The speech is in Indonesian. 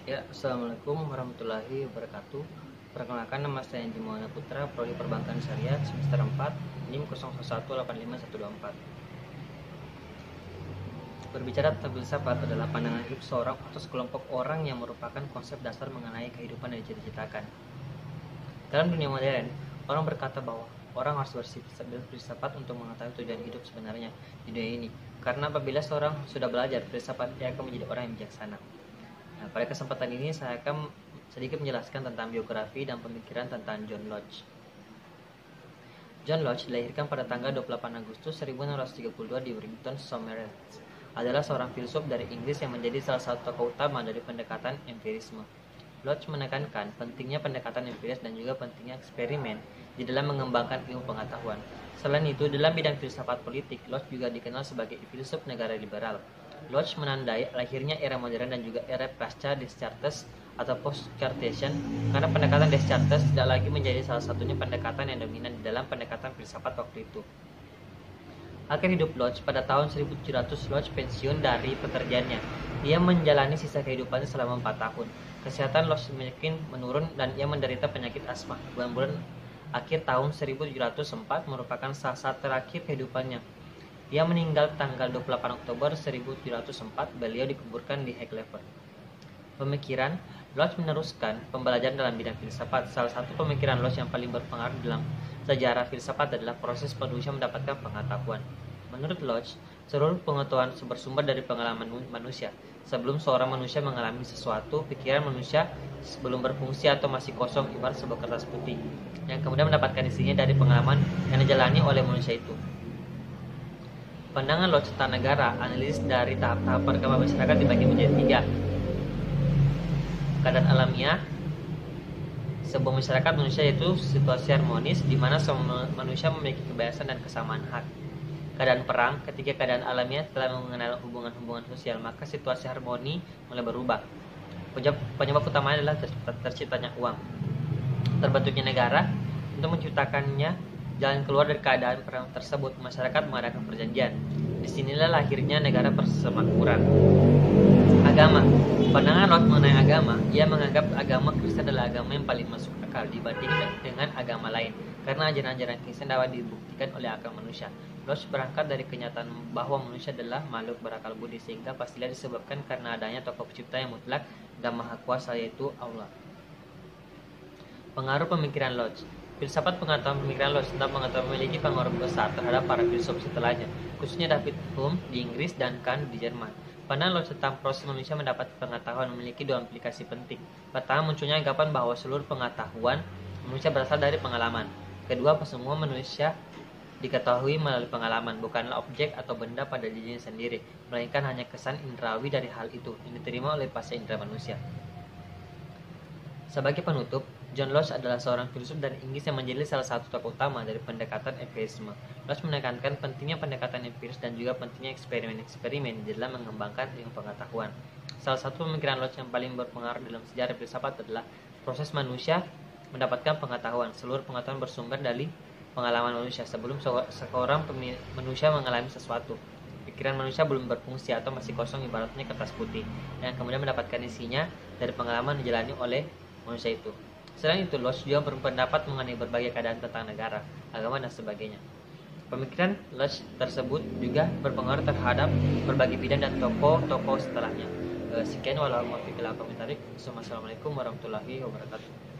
Ya, Assalamualaikum warahmatullahi wabarakatuh. Perkenalkan, nama saya Anji Maulana Putra, Prodi Perbankan Syariah, semester 4, NIM 01185124. Berbicara tentang filsafat adalah pandangan hidup seorang atau sekelompok orang yang merupakan konsep dasar mengenai kehidupan yang dicita-citakan. Dalam dunia modern, orang berkata bahwa orang harus berfilsafat untuk mengetahui tujuan hidup sebenarnya di dunia ini. Karena apabila seorang sudah belajar filsafat, dia akan menjadi orang yang bijaksana. Nah, pada kesempatan ini saya akan sedikit menjelaskan tentang biografi dan pemikiran tentang John Locke. John Locke dilahirkan pada tanggal 28 Agustus 1632 di Warrington, Somerset. Adalah seorang filsuf dari Inggris yang menjadi salah satu tokoh utama dari pendekatan empirisme. Locke menekankan pentingnya pendekatan empiris dan juga pentingnya eksperimen di dalam mengembangkan ilmu pengetahuan. Selain itu, dalam bidang filsafat politik, Locke juga dikenal sebagai filsuf negara liberal. Locke menandai lahirnya era modern dan juga era pasca Descartes atau post-Cartesian, karena pendekatan Descartes tidak lagi menjadi salah satunya pendekatan yang dominan di dalam pendekatan filsafat waktu itu. Akhir hidup Locke, pada tahun 1700 Locke pensiun dari pekerjaannya. Dia menjalani sisa kehidupannya selama 4 tahun. Kesehatan Locke semakin menurun dan ia menderita penyakit asma. Bulan-bulan akhir tahun 1704 merupakan saat terakhir kehidupannya. Dia meninggal tanggal 28 Oktober 1704. Beliau dikuburkan di Highclere. Pemikiran Locke meneruskan pembelajaran dalam bidang filsafat. Salah satu pemikiran Locke yang paling berpengaruh dalam sejarah filsafat adalah proses manusia mendapatkan pengetahuan. Menurut Locke, seluruh pengetahuan bersumber dari pengalaman manusia. Sebelum seorang manusia mengalami sesuatu, pikiran manusia sebelum berfungsi atau masih kosong ibarat sebuah kertas putih, yang kemudian mendapatkan isinya dari pengalaman yang dijalani oleh manusia itu. Pandangan Locke tentang negara, analisis dari tahap-tahap perkembangan masyarakat dibagi menjadi 3. Keadaan alamiah. Sebuah masyarakat manusia yaitu situasi harmonis di mana semua manusia memiliki kebebasan dan kesamaan hak. Keadaan perang, ketika keadaan alamiah telah mengenal hubungan-hubungan sosial, maka situasi harmoni mulai berubah. Penyebab utamanya adalah terciptanya uang. Terbentuknya negara. Untuk menciptakannya jalan keluar dari keadaan perang tersebut, masyarakat mengadakan perjanjian. Disinilah lahirnya negara persemakmuran. Agama. Pandangan Locke mengenai agama, ia menganggap agama Kristen adalah agama yang paling masuk akal dibanding dengan agama lain, karena ajaran-ajaran Kristen dapat dibuktikan oleh akal manusia. Locke berangkat dari kenyataan bahwa manusia adalah makhluk berakal budi, sehingga pastilah disebabkan karena adanya tokoh pencipta yang mutlak dan maha kuasa, yaitu Allah. Pengaruh pemikiran Locke. Filsafat pengetahuan pemikiran Locke tentang pengetahuan memiliki pengaruh besar terhadap para filsuf setelahnya, khususnya David Hume di Inggris dan Kant di Jerman. Pandangan Locke tentang proses manusia mendapat pengetahuan memiliki 2 implikasi penting. Pertama, munculnya anggapan bahwa seluruh pengetahuan manusia berasal dari pengalaman. Kedua, semua manusia diketahui melalui pengalaman, bukanlah objek atau benda pada dirinya sendiri, melainkan hanya kesan indrawi dari hal itu yang diterima oleh pasca indera manusia. Sebagai penutup, John Locke adalah seorang filsuf dari Inggris yang menjadi salah satu tokoh utama dari pendekatan empirisme. Locke menekankan pentingnya pendekatan empiris dan juga pentingnya eksperimen-eksperimen di dalam mengembangkan ilmu pengetahuan. Salah satu pemikiran Locke yang paling berpengaruh dalam sejarah filsafat adalah proses manusia mendapatkan pengetahuan. Seluruh pengetahuan bersumber dari pengalaman manusia sebelum seorang manusia mengalami sesuatu. Pikiran manusia belum berfungsi atau masih kosong ibaratnya kertas putih, yang kemudian mendapatkan isinya dari pengalaman dijalani oleh manusia itu. Selain itu, Locke juga berpendapat mengenai berbagai keadaan tentang negara, agama, dan sebagainya. Pemikiran Locke tersebut juga berpengaruh terhadap berbagai bidang dan tokoh-tokoh setelahnya. Sekian, wassalamualaikum warahmatullahi wabarakatuh.